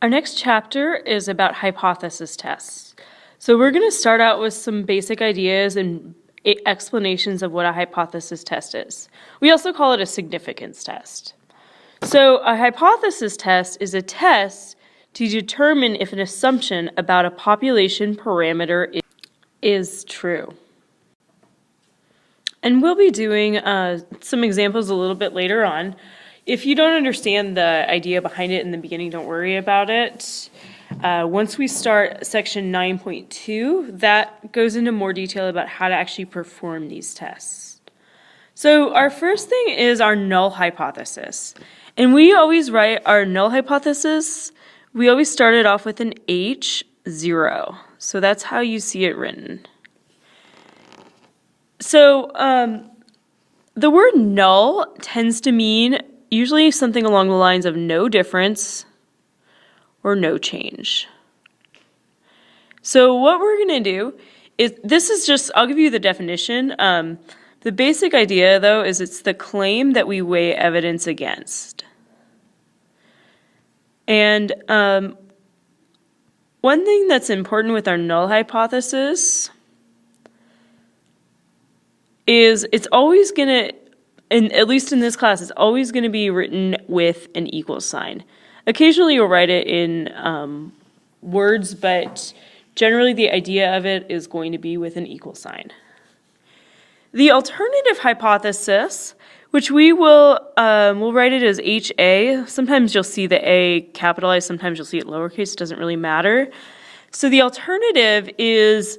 Our next chapter is about hypothesis tests. So we're going to start out with some basic ideas and explanations of what a hypothesis test is. We also call it a significance test. So a hypothesis test is a test to determine if an assumption about a population parameter is true. And we'll be doing some examples a little bit later on. If you don't understand the idea behind it in the beginning, don't worry about it. Once we start section 9.2, that goes into more detail about how to actually perform these tests. So our first thing is our null hypothesis. And we always write our null hypothesis, we always start it off with an H0. So that's how you see it written. So the word null tends to mean usually something along the lines of no difference or no change. So what we're going to do is, this is just, I'll give you the definition. The basic idea, though, is it's the claim that we weigh evidence against. And one thing that's important with our null hypothesis is it's always going to, and at least in this class, it's always going to be written with an equal sign. Occasionally you'll write it in words, but generally the idea of it is going to be with an equal sign. The alternative hypothesis, which we will we'll write it as HA. Sometimes you'll see the A capitalized, sometimes you'll see it lowercase, it doesn't really matter. So the alternative is,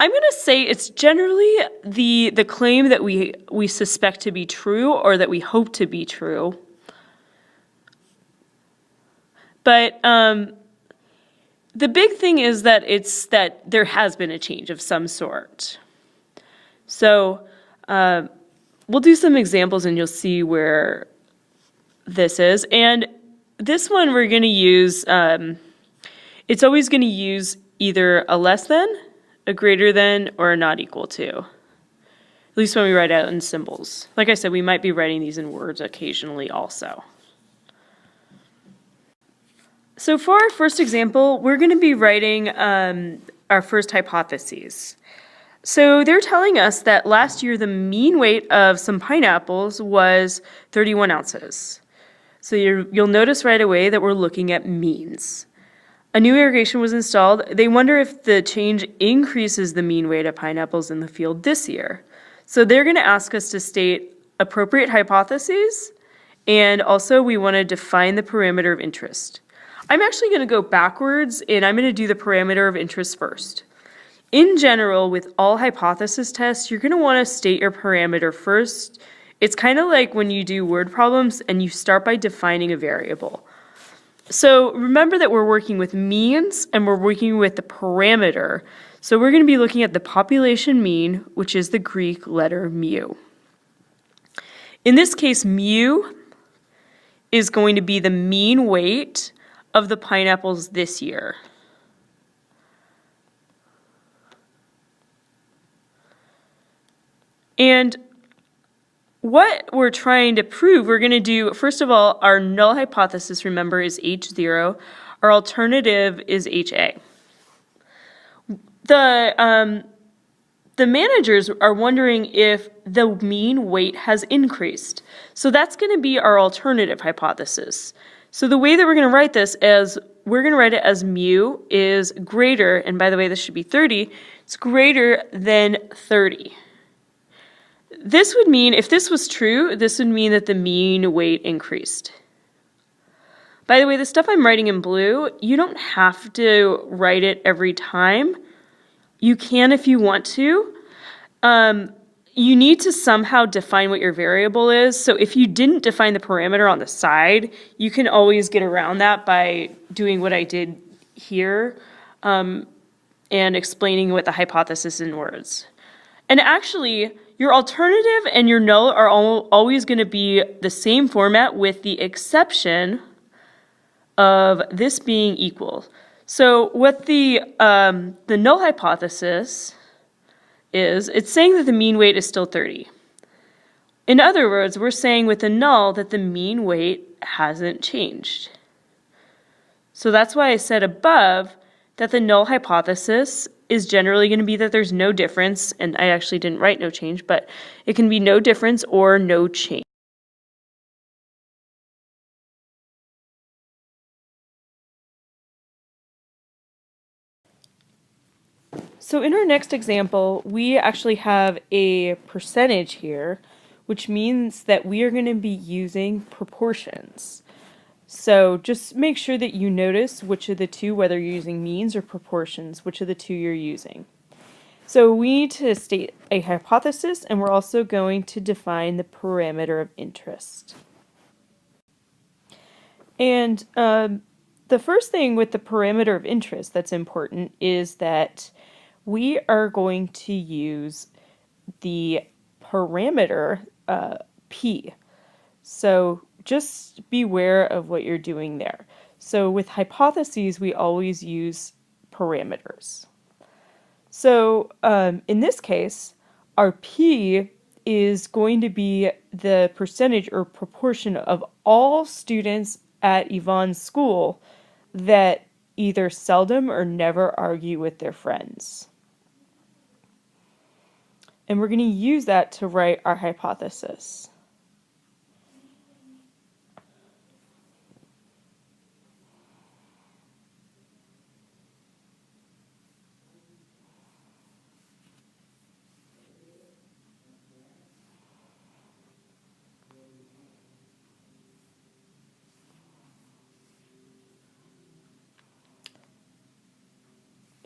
I'm going to say it's generally the claim that we suspect to be true or that we hope to be true. But the big thing is that it's that there has been a change of some sort. So we'll do some examples and you'll see where this is. And this one we're going to use, it's always going to use either a less than, a greater than, or a not equal to. At least when we write out in symbols. Like I said, we might be writing these in words occasionally also. So for our first example, we're going to be writing our first hypotheses. So they're telling us that last year the mean weight of some pineapples was 31 ounces. So you'll notice right away that we're looking at means. A new irrigation was installed. They wonder if the change increases the mean weight of pineapples in the field this year. So they're going to ask us to state appropriate hypotheses, and also we want to define the parameter of interest. I'm actually going to go backwards, and I'm going to do the parameter of interest first. In general, with all hypothesis tests, you're going to want to state your parameter first. It's kind of like when you do word problems and you start by defining a variable. So remember that we're working with means and we're working with the parameter. So we're going to be looking at the population mean, which is the Greek letter mu. In this case, mu is going to be the mean weight of the pineapples this year. And what we're trying to prove, we're going to do, first of all, our null hypothesis, remember, is H0. Our alternative is HA. The managers are wondering if the mean weight has increased. So that's going to be our alternative hypothesis. So the way that we're going to write this is, we're going to write it as mu is greater, and by the way, this should be 30, it's greater than 30. This would mean, if this was true, this would mean that the mean weight increased. By the way, the stuff I'm writing in blue, you don't have to write it every time. You can if you want to. You need to somehow define what your variable is. So if you didn't define the parameter on the side, you can always get around that by doing what I did here and explaining what the hypothesis in words. And actually, your alternative and your null are always going to be the same format with the exception of this being equal. So what the null hypothesis is, it's saying that the mean weight is still 30. In other words, we're saying with the null that the mean weight hasn't changed. So that's why I said above that the null hypothesis is generally going to be that there's no difference, and I actually didn't write no change, but it can be no difference or no change. So in our next example, we actually have a percentage here, which means that we are going to be using proportions. So just make sure that you notice which of the two, whether you're using means or proportions, which of the two you're using. So we need to state a hypothesis, and we're also going to define the parameter of interest. And the first thing with the parameter of interest that's important is that we are going to use the parameter p. So just beware of what you're doing there. So with hypotheses, we always use parameters. So in this case, our p is going to be the percentage or proportion of all students at Yvonne's school that either seldom or never argue with their friends. And we're going to use that to write our hypothesis.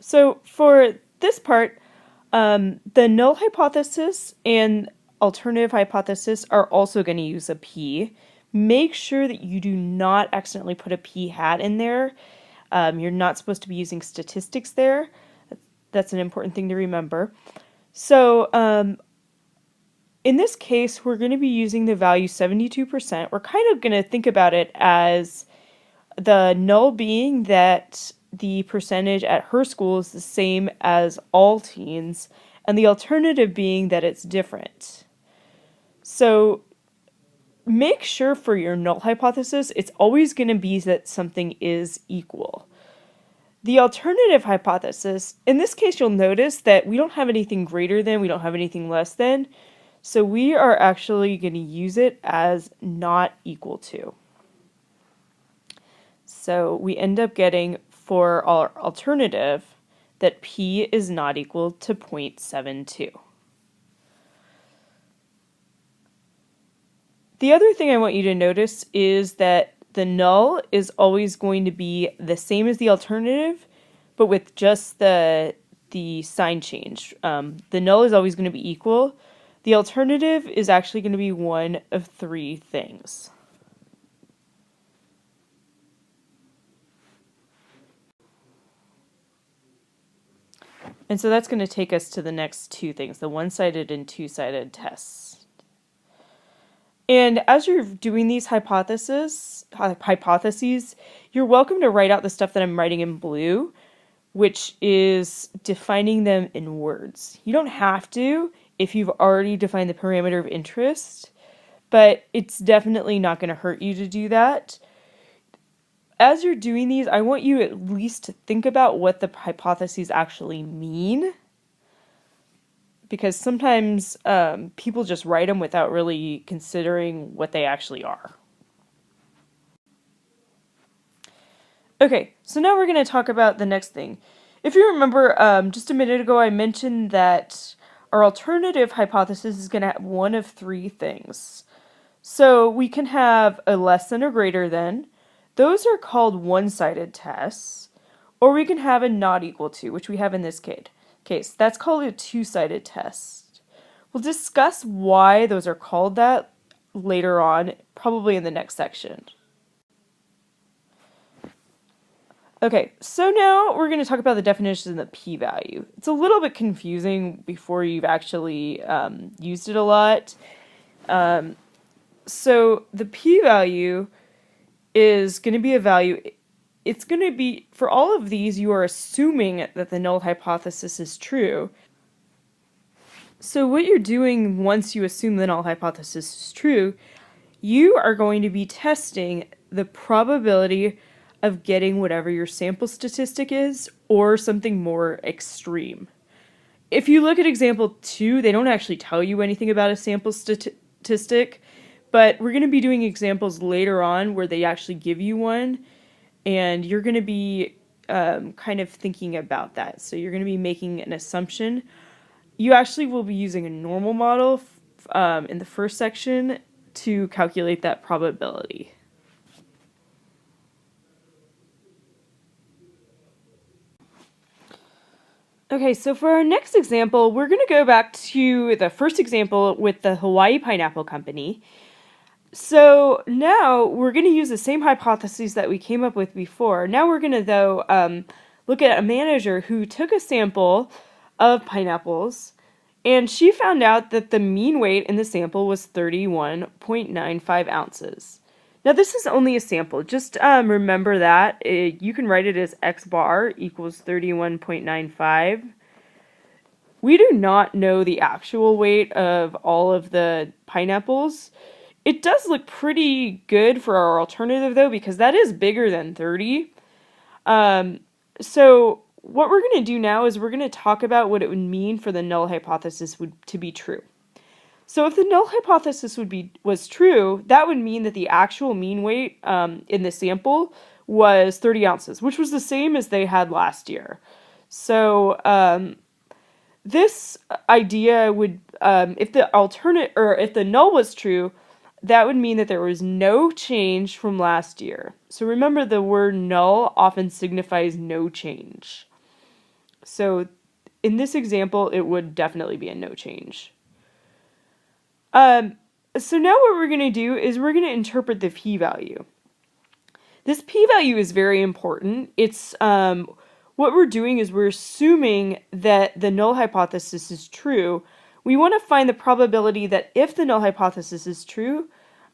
So for this part, the null hypothesis and alternative hypothesis are also going to use a p. Make sure that you do not accidentally put a p hat in there. You're not supposed to be using statistics there. That's an important thing to remember. So in this case, we're going to be using the value 72%. We're kind of going to think about it as the null being that the percentage at her school is the same as all teens, and the alternative being that it's different. So make sure for your null hypothesis, it's always going to be that something is equal. The alternative hypothesis, in this case, you'll notice that we don't have anything greater than, we don't have anything less than, so we are actually going to use it as not equal to. So we end up getting for our alternative that p is not equal to 0.72. The other thing I want you to notice is that the null is always going to be the same as the alternative, but with just the sign change. The null is always going to be equal. The alternative is actually going to be one of three things. And so that's going to take us to the next two things, the one-sided and two-sided tests. And as you're doing these hypotheses, you're welcome to write out the stuff that I'm writing in blue, which is defining them in words. You don't have to if you've already defined the parameter of interest, but it's definitely not going to hurt you to do that. As you're doing these, I want you at least to think about what the hypotheses actually mean, because sometimes people just write them without really considering what they actually are. Okay, so now we're going to talk about the next thing. If you remember, just a minute ago I mentioned that our alternative hypothesis is going to have one of three things. So we can have a less than or greater than. Those are called one-sided tests. Or we can have a not equal to, which we have in this case. That's called a two-sided test. We'll discuss why those are called that later on, probably in the next section. Okay, so now we're going to talk about the definition of the p-value. It's a little bit confusing before you've actually used it a lot. So the p-value is going to be a value. It's going to be, for all of these, you are assuming that the null hypothesis is true. So what you're doing once you assume the null hypothesis is true, you are going to be testing the probability of getting whatever your sample statistic is, or something more extreme. If you look at example 2, they don't actually tell you anything about a sample statistic, but we're going to be doing examples later on where they actually give you one, and you're going to be kind of thinking about that. So you're going to be making an assumption. You actually will be using a normal model in the first section to calculate that probability. Okay, so for our next example, we're going to go back to the first example with the Hawaii Pineapple Company. So now we're going to use the same hypotheses that we came up with before. Now we're going to, though, look at a manager who took a sample of pineapples, and she found out that the mean weight in the sample was 31.95 ounces. Now this is only a sample. Just remember that. You can write it as x bar equals 31.95. We do not know the actual weight of all of the pineapples. It does look pretty good for our alternative, though, because that is bigger than 30. So what we're going to do now is we're going to talk about what it would mean for the null hypothesis to be true. So if the null hypothesis was true, that would mean that the actual mean weight in the sample was 30 ounces, which was the same as they had last year. So this idea would, if the null was true, that would mean that there was no change from last year. So remember, the word null often signifies no change. So in this example, it would definitely be a no change. So now what we're going to do is we're going to interpret the p-value. This p-value is very important. It's what we're doing is we're assuming that the null hypothesis is true. We want to find the probability that if the null hypothesis is true,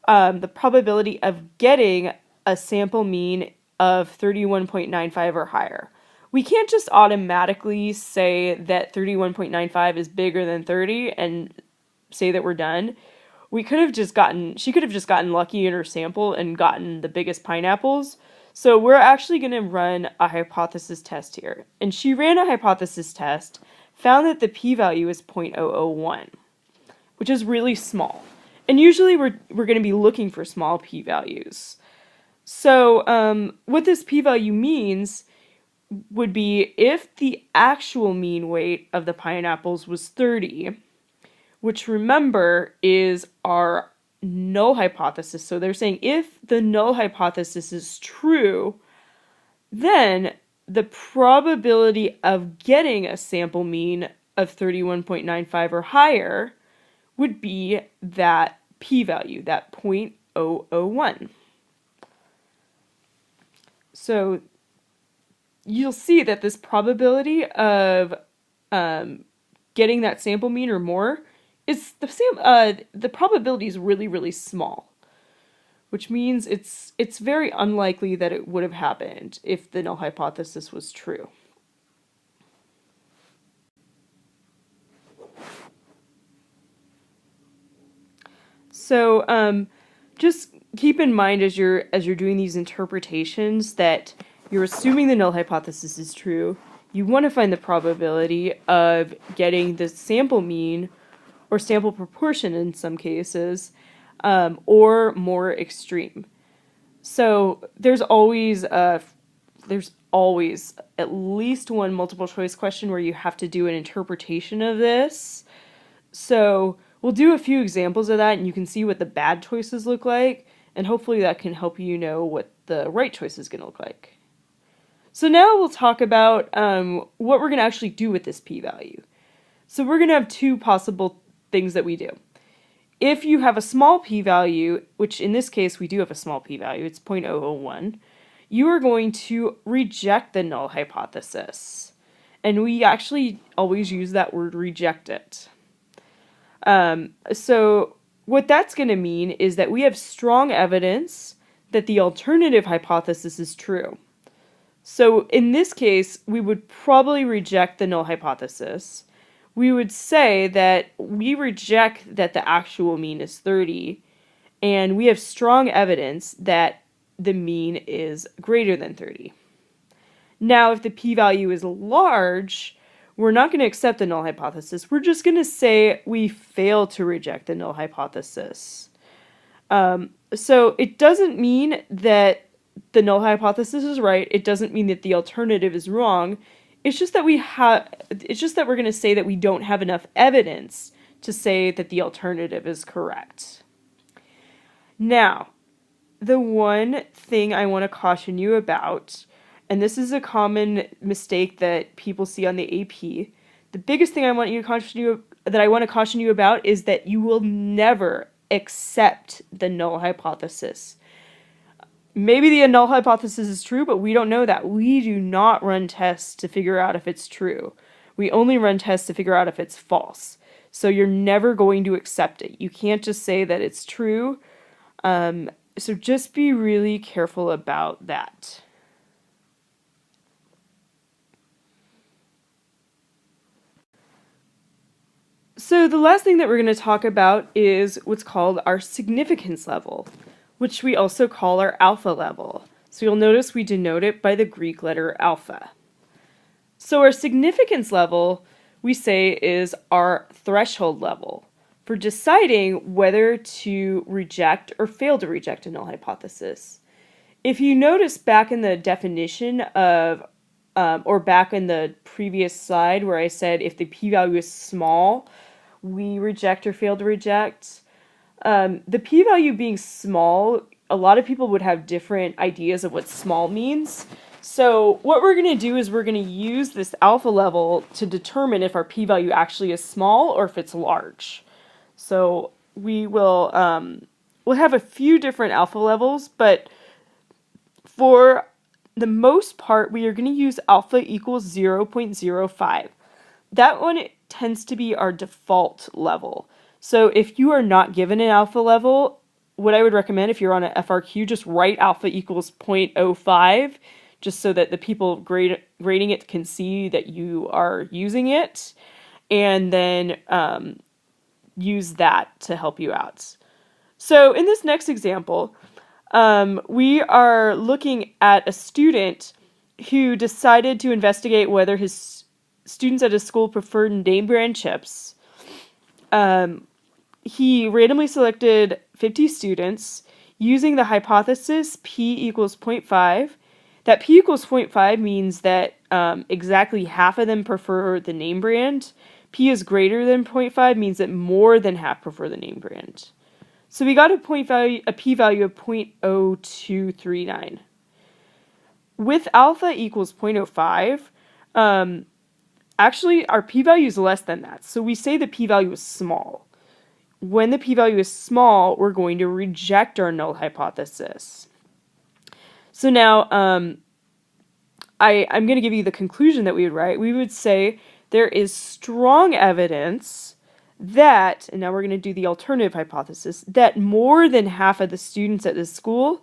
the probability of getting a sample mean of 31.95 or higher. We can't just automatically say that 31.95 is bigger than 30 and say that we're done. She could have just gotten lucky in her sample and gotten the biggest pineapples. So we're actually going to run a hypothesis test here. And she ran a hypothesis test, found that the p-value is 0.001, which is really small. And usually we're going to be looking for small p-values. So what this p-value means would be if the actual mean weight of the pineapples was 30, which remember is our null hypothesis. So they're saying if the null hypothesis is true, then the probability of getting a sample mean of 31.95 or higher would be that p-value, that 0.001. So you'll see that this probability of getting that sample mean or more is the same. The probability is really, really small, which means it's very unlikely that it would have happened if the null hypothesis was true. So just keep in mind as you're doing these interpretations that you're assuming the null hypothesis is true. You want to find the probability of getting the sample mean or sample proportion in some cases, or more extreme. So there's always at least one multiple choice question where you have to do an interpretation of this. So we'll do a few examples of that and you can see what the bad choices look like, and hopefully that can help you know what the right choice is going to look like. So now we'll talk about what we're going to actually do with this p-value. So we're going to have two possible things that we do. If you have a small p-value, which in this case we do have a small p-value, it's 0.001, you are going to reject the null hypothesis. And we actually always use that word reject it. So what that's going to mean is that we have strong evidence that the alternative hypothesis is true. So in this case, we would probably reject the null hypothesis. We would say that we reject that the actual mean is 30, and we have strong evidence that the mean is greater than 30. Now, if the p-value is large, we're not going to accept the null hypothesis. We're just going to say we fail to reject the null hypothesis. So it doesn't mean that the null hypothesis is right. It doesn't mean that the alternative is wrong. It's just that we're going to say that we don't have enough evidence to say that the alternative is correct. Now, the one thing I want to caution you about, and this is a common mistake that people see on the AP, the biggest thing I want to caution you about is that you will never accept the null hypothesis. Maybe the null hypothesis is true, but we don't know that. We do not run tests to figure out if it's true. We only run tests to figure out if it's false. So you're never going to accept it. You can't just say that it's true. So just be really careful about that. So the last thing that we're going to talk about is what's called our significance level, which we also call our alpha level. So you'll notice we denote it by the Greek letter alpha. So our significance level, we say, is our threshold level for deciding whether to reject or fail to reject a null hypothesis. If you notice back in the definition of, or back in the previous slide where I said if the p-value is small, we reject or fail to reject. The p-value being small, a lot of people would have different ideas of what small means. So what we're going to do is we're going to use this alpha level to determine if our p-value actually is small or if it's large. So we will we'll have a few different alpha levels, but for the most part, we are going to use alpha equals 0.05. That one tends to be our default level. So if you are not given an alpha level, what I would recommend if you're on an FRQ, just write alpha equals 0.05, just so that the people grading it can see that you are using it, and then use that to help you out. So in this next example, we are looking at a student who decided to investigate whether his students at his school preferred name brand chips. He randomly selected 50 students using the hypothesis p equals 0.5. That p equals 0.5 means that exactly half of them prefer the name brand. P is greater than 0.5 means that more than half prefer the name brand. So we got a p-value of 0.0239. With alpha equals 0.05, actually our p-value is less than that. So we say the p-value is small. When the p-value is small, we're going to reject our null hypothesis. So now I'm going to give you the conclusion that we would write. We would say there is strong evidence that, and now we're going to do the alternative hypothesis, that more than half of the students at this school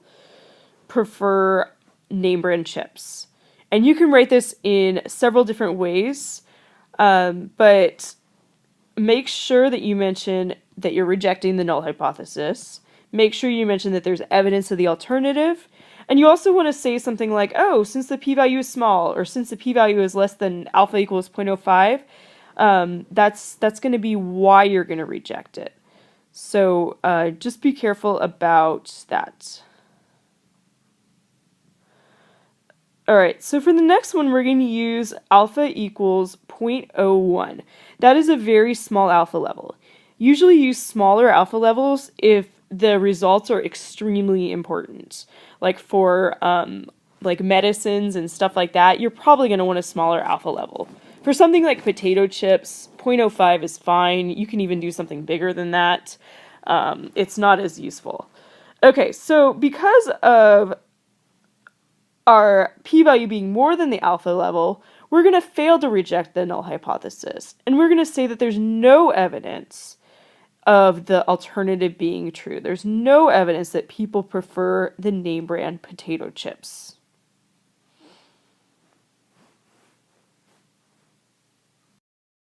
prefer name brand chips. And you can write this in several different ways, but make sure that you mention that you're rejecting the null hypothesis. Make sure you mention that there's evidence of the alternative. And you also want to say something like, oh, since the p-value is small, or since the p-value is less than alpha equals 0.05, that's going to be why you're going to reject it. So just be careful about that. All right, so for the next one, we're going to use alpha equals 0.01. That is a very small alpha level. Usually use smaller alpha levels if the results are extremely important. Like for like medicines and stuff like that, you're probably going to want a smaller alpha level. For something like potato chips, 0.05 is fine. You can even do something bigger than that. It's not as useful. Okay, so because of our p-value being more than the alpha level, we're going to fail to reject the null hypothesis. And we're going to say that there's no evidence of the alternative being true. There's no evidence that people prefer the name brand potato chips.